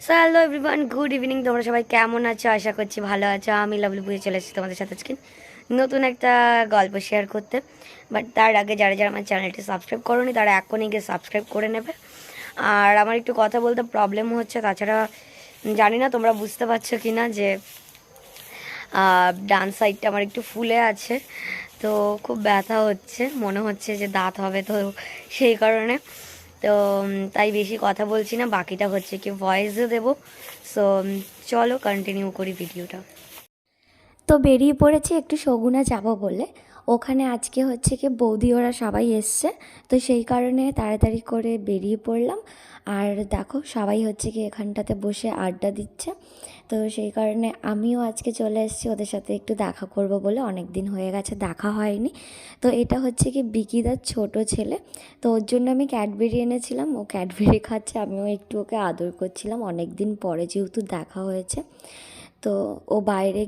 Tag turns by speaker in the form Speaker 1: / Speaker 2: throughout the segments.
Speaker 1: So hello everyone, good evening. তোমরা সবাই কেমন আছো? আশা করছি ভালো আছো। আমি লাভলি বুঝে চলে এসেছি তোমাদের সাথে আজকে নতুন একটা গল্প শেয়ার করতে। বাট তার আগে যারা যারা আমার চ্যানেলটি সাবস্ক্রাইব করোনি তারা এখনই গিয়ে সাবস্ক্রাইব করে নেবে। আর আমার একটু কথা বলতে প্রবলেম হচ্ছে, তাছাড়া জানি না তোমরা বুঝতে পারছো কি না যে ডান সাইডটা আমার একটু ফুলে আছে, তো খুব ব্যথা হচ্ছে, মনে হচ্ছে যে দাঁত হবে, তো সেই কারণে তো তাই বেশি কথা বলছি না, বাকিটা হচ্ছে কি ভয়েসও দেবো। সো চলো কন্টিনিউ করি ভিডিওটা।
Speaker 2: তো বেরিয়ে পড়েছি একটু সগুনা যাব বলে। ওখানে আজকে হচ্ছে কি বৌদি ওরা সবাই এসছে, তো সেই কারণে তাড়াতাড়ি করে বেরিয়ে পড়লাম। আর দেখো সবাই হচ্ছে কি এখানটাতে বসে আড্ডা দিচ্ছে, তো সেই কারণে আমিও আজকে চলে এসেছি ওদের সাথে একটু দেখা করব বলে। অনেক দিন হয়ে গেছে দেখা হয়নি। তো এটা হচ্ছে কি বিকিদার ছোট ছেলে, তো ওর জন্য আমি ক্যাডবেরি এনেছিলাম, ও ক্যাডবেরি খাচ্ছে, আমিও একটু ওকে আদর করছিলাম, অনেক দিন পরে যেহেতু দেখা হয়েছে। তো ও বাইরে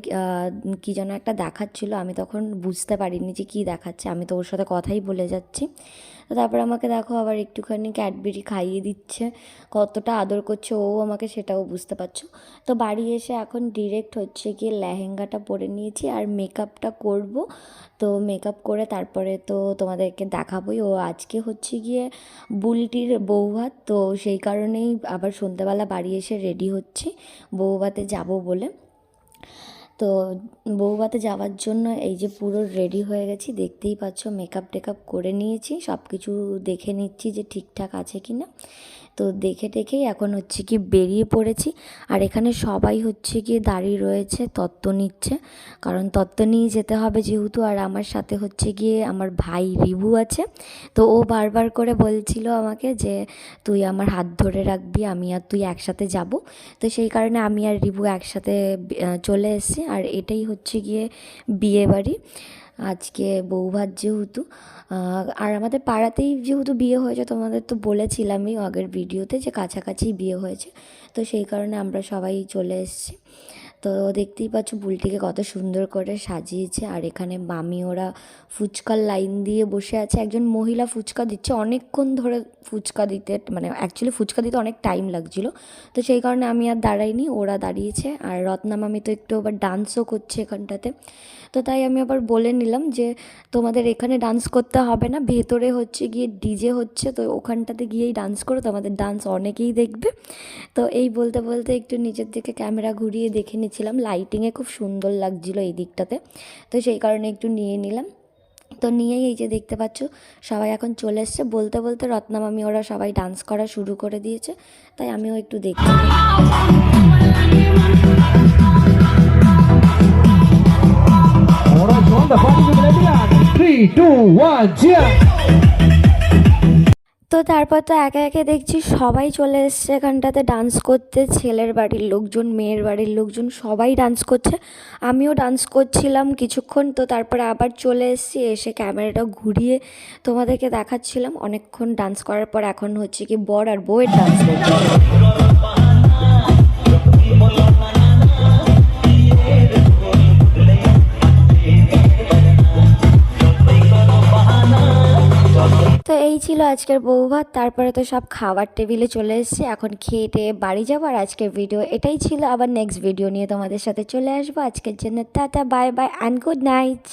Speaker 2: কী যেন একটা দেখাচ্ছিলো, আমি তখন বুঝতে পারিনি যে কী দেখাচ্ছে, আমি তো ওর সাথে কথাই বলে যাচ্ছি। তো তারপর আমাকে দেখো আবার একটুখানি ক্যাডবেরি খাইয়ে দিচ্ছে, কতটা আদর করছে ও আমাকে সেটাও বুঝতে পারছো। তো বাড়ি এসে এখন ডিরেক্ট হচ্ছে গিয়ে লেহেঙ্গাটা পরে নিয়েছি আর মেকআপটা করব। তো মেকআপ করে তারপরে তো তোমাদেরকে দেখাবোই। ও আজকে হচ্ছে গিয়ে বুলটির বৌভাত, তো সেই কারণেই আবার সন্ধ্যাবেলা বাড়ি এসে রেডি হচ্ছি বৌভাতে যাব বলে। তো বৌভাতে যাওয়ার জন্য এই যে পুরো রেডি হয়ে গেছি, দেখতেই পাচ্ছ মেকআপ টেকআপ করে নিয়েছি, সব কিছু দেখে নিচ্ছি যে ঠিকঠাক আছে কি না। তো দেখে টেকেই এখন হচ্ছে কি বেরিয়ে পড়েছি। আর এখানে সবাই হচ্ছে গিয়ে দাঁড়িয়ে রয়েছে, তত্ত্ব নিচ্ছে, কারণ তত্ত্ব নিয়ে যেতে হবে যেহেতু। আর আমার সাথে হচ্ছে গিয়ে আমার ভাই রিভু আছে, তো ও বারবার করে বলছিল আমাকে যে তুই আমার হাত ধরে রাখবি, আমি আর তুই একসাথে যাব। তো সেই কারণে আমি আর রিভু একসাথে চলে এসেছি। আর এটাই হচ্ছে গিয়ে বিয়ে বাড়ি, আজকে বৌভাত যেহেতু। আর আমাদের পাড়াতেই যেহেতু বিয়ে হয়েছে, তোমাদের তো বলেছিলামই আগের ভিডিওতে যে কাছাকাছি বিয়ে হয়েছে, তো সেই কারণে আমরা সবাই চলে এসেছি। তো দেখতেই পাচ্ছ বুলটিকে কত সুন্দর করে সাজিয়েছে। আর এখানে মামি ওরা ফুচকার লাইন দিয়ে বসে আছে, একজন মহিলা ফুচকা দিচ্ছে, অনেকক্ষণ ধরে ফুচকা দিতে, মানে অ্যাকচুয়ালি ফুচকা দিতে অনেক টাইম লাগছিল, তো সেই কারণে আমি আর দাঁড়াইনি, ওরা দাঁড়িয়েছে। আর রত্না মামি তো একটু আবার ডান্সও করছে এখানটাতে, তো তাই আমি আবার বলে নিলাম যে তোমাদের এখানে ডান্স করতে হবে না, ভেতরে হচ্ছে গিয়ে ডিজে হচ্ছে, তো ওখানটাতে গিয়েই ডান্স করো, তোমাদের ডান্স অনেকেই দেখবে। তো এই বলতে বলতে একটু নিচের দিকে ক্যামেরা ঘুরিয়ে দেখে নিচ্ছিলাম, লাইটিংয়ে খুব সুন্দর লাগছিলো এই দিকটাতে, তো সেই কারণে একটু নিয়ে নিলাম। তো নিয়েই এই যে দেখতে পাচ্ছ সবাই এখন চলে এসছে, বলতে বলতে রত্না মামি ওরা সবাই ডান্স করা শুরু করে দিয়েছে, তাই আমিও একটু দেখছি। তো তারপর তো একে একে দেখছি সবাই চলে এসছে এখানটাতে ডান্স করতে, ছেলের বাড়ির লোকজন, মেয়ের বাড়ির লোকজন, সবাই ডান্স করছে, আমিও ডান্স করছিলাম কিছুক্ষণ। তো তারপরে আবার চলে এসেছি, এসে ক্যামেরাটা ঘুরিয়ে তোমাদেরকে দেখাচ্ছিলাম। অনেকক্ষণ ডান্স করার পর এখন হচ্ছে কি বর আর বউয়ের ডান্স করছে। তো এই ছিল আজকের বৌভাত, তারপরে তো সব খাবার টেবিলে চলে এসেছে, এখন খেয়ে টেয়ে বাড়ি যাবো। আর আজকের ভিডিও এটাই ছিল, আবার নেক্সট ভিডিও নিয়ে তোমাদের সাথে চলে আসবো। আজকের জন্য tata, bye bye and good night.